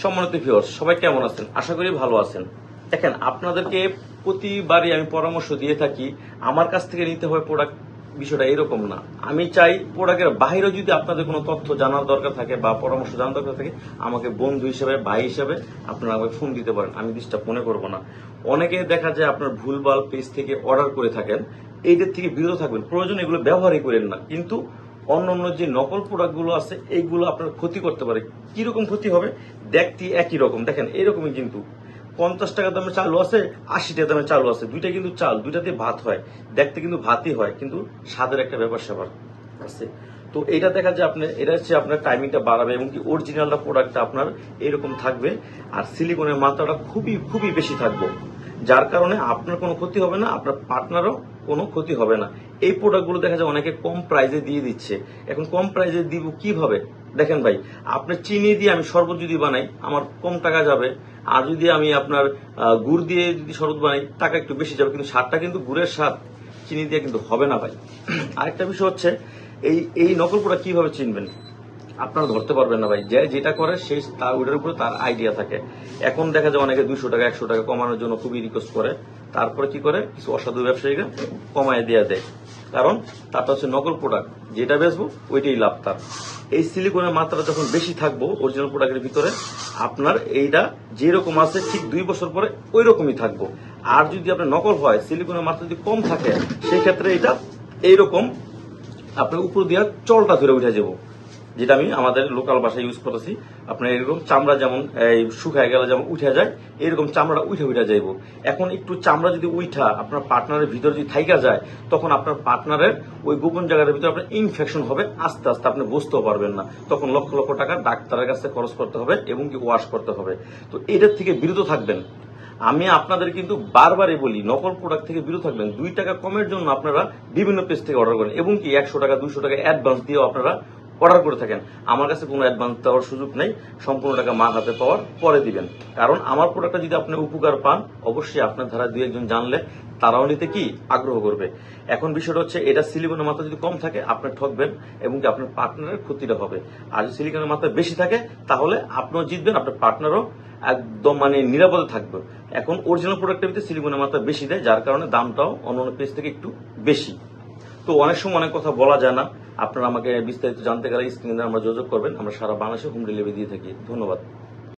সম্মানিত ভিউয়ার্স, সবাই কেমন আছেন? আশা করি ভালো আছেন। দেখেন, আপনাদেরকে প্রতিবারই আমি পরামর্শ দিয়ে থাকি, আমার কাছ থেকে নিতে হবে প্রোডাক্ট। বিষয়টা এরকম না। আমি চাই প্রোডাক্টের বাইরে যদি আপনাদের কোনো তথ্য জানার দরকার থাকে বা পরামর্শ জানার দরকার থাকে, আমাকে বন্ধু হিসেবে, ভাই হিসেবে আপনারা আমাকে ফোন দিতে পারেন। আমি ডিস্টার্ব মনে করবো না। অনেকে দেখা যায় আপনার ভুলভাল পেজ থেকে অর্ডার করে থাকেন, এইদের থেকে বিরত থাকবেন। প্রয়োজন এগুলো ব্যবহারই করেন না। কিন্তু অন্য যে নকল প্রোডাক্টগুলো আছে এইগুলো আপনার ক্ষতি করতে পারে। কিরকম ক্ষতি হবে? দেখতে একই রকম, দেখেন এরকমই, কিন্তু 50 টাকা দামে চালু আছে, 80 টাকা দামে চালু আছে। দুইটা কিন্তু চাল, দুইটাতে ভাত হয়, দেখতে কিন্তু ভাতই হয়, কিন্তু স্বাদের একটা ব্যাপার স্যাপার আছে। তো এটা দেখা যায় এটা হচ্ছে আপনার টাইমিংটা বাড়াবে এবং কি অরিজিনালটা প্রোডাক্টটা আপনার এরকম থাকবে। আর সিলিকনের মাত্রাটা খুবই খুবই বেশি থাকবে, যার কারণে আপনার কোনো ক্ষতি হবে না, আপনার পার্টনারও কোনো ক্ষতি হবে না। এই প্রোডাক্টগুলো দেখা যায় অনেকে কম প্রাইজে দিয়ে দিচ্ছে। এখন কম প্রাইজে দিব কিভাবে? দেখেন ভাই, আপনার চিনি দিয়ে আমি শরবত যদি বানাই, আমার কম টাকা যাবে। আর যদি আমি আপনার গুড় দিয়ে যদি শরবত বানাই, টাকা একটু বেশি যাবে, কিন্তু স্বাদটা কিন্তু গুড়ের স্বাদ চিনি দিয়ে কিন্তু হবে না ভাই। আরেকটা বিষয় হচ্ছে, এই নকল প্রোডাক্ট কিভাবে চিনবেন? আপনারা ধরতে পারবেন না ভাই। যে যেটা করে সেই তার ওইটার উপরে তার আইডিয়া থাকে। এখন দেখা যায় অনেকে 200 টাকা 100 টাকা কমানোর জন্য খুবই রিকোয়েস্ট করে, তারপরে কি করে কিছু অসাধু ব্যবসায়ীরা কমায় দেওয়া দেয়। কারণ তারটা হচ্ছে নকল প্রোডাক্ট, যেটা বেচবো ওইটাই লাভ তার। এই সিলিকনের মাত্রা যখন বেশি থাকবো অরিজিনাল প্রোডাক্টের ভিতরে, আপনার এইটা যেরকম আছে ঠিক 2 বছর পরে ওই রকমই থাকবো। আর যদি আপনার নকল হয়, সিলিকনের মাত্রা যদি কম থাকে, সেই ক্ষেত্রে এটা এইরকম আপনার উপর দিয়ে চলটা ধরে উঠে যাবো, যেটা আমি আমাদের লোকাল ভাষায় ইউজ করেছি। আপনার এরকম চামড়া যেমন শুকায় গেলে যেমন উঠে যায়, এরকম চামড়াটা উঠে যাইব। এখন একটু চামড়া যদি উঠা আপনার পার্টনারের ভিতরে যদি থাইকা যায়, তখন আপনার পার্টনারের ওই গোপন জায়গার ভিতরে আপনার ইনফেকশন হবে, আস্তে আস্তে আপনি বুঝতেও পারবেন না। তখন লক্ষ লক্ষ টাকা ডাক্তারের কাছে খরচ করতে হবে এবং কি ওয়াশ করতে হবে। তো এটার থেকে বিরত থাকবেন। আমি আপনাদের কিন্তু বারবারই বলি, নকল প্রোডাক্ট থেকে বিরত থাকবেন। 2 টাকা কমের জন্য আপনারা বিভিন্ন পেজ থেকে অর্ডার করেন এবং কি 100 টাকা 200 টাকা অ্যাডভান্স দিয়েও আপনারা অর্ডার করে থাকেন। আমার কাছে কোনো অ্যাডভান্স দেওয়ার সুযোগ নেই, সম্পূর্ণ টাকা মার হাতে পাওয়ার পরে দিবেন। কারণ আমার প্রোডাক্টটা যদি আপনি উপকার পান, অবশ্যই আপনার ধারা 2-1 জন জানলে তারাও নিতে কি আগ্রহ করবে। এখন বিষয়টা হচ্ছে, এটা সিলিকনের মাত্রা যদি কম থাকে আপনি ঠকবেন এবং কি আপনার পার্টনারের ক্ষতিটা হবে। আর যদি সিলিকনের মাত্রা বেশি থাকে, তাহলে আপনিও জিতবেন, আপনার পার্টনারও একদম নিরাপদে থাকবে। এখন অরিজিনাল প্রোডাক্টের ভিতরে সিলিকনের মাত্রা বেশি দেয়, যার কারণে দামটাও অন্য পেজ থেকে একটু বেশি। তো অনেক সময় অনেক কথা বলা যায় না। আপনারা আমাকে বিস্তারিত জানতে গেলে স্ক্রিনে আমরা যোগাযোগ করবেন। আমরা সারা বাংলাদেশে হোম ডেলিভারি দিয়ে থাকি। ধন্যবাদ।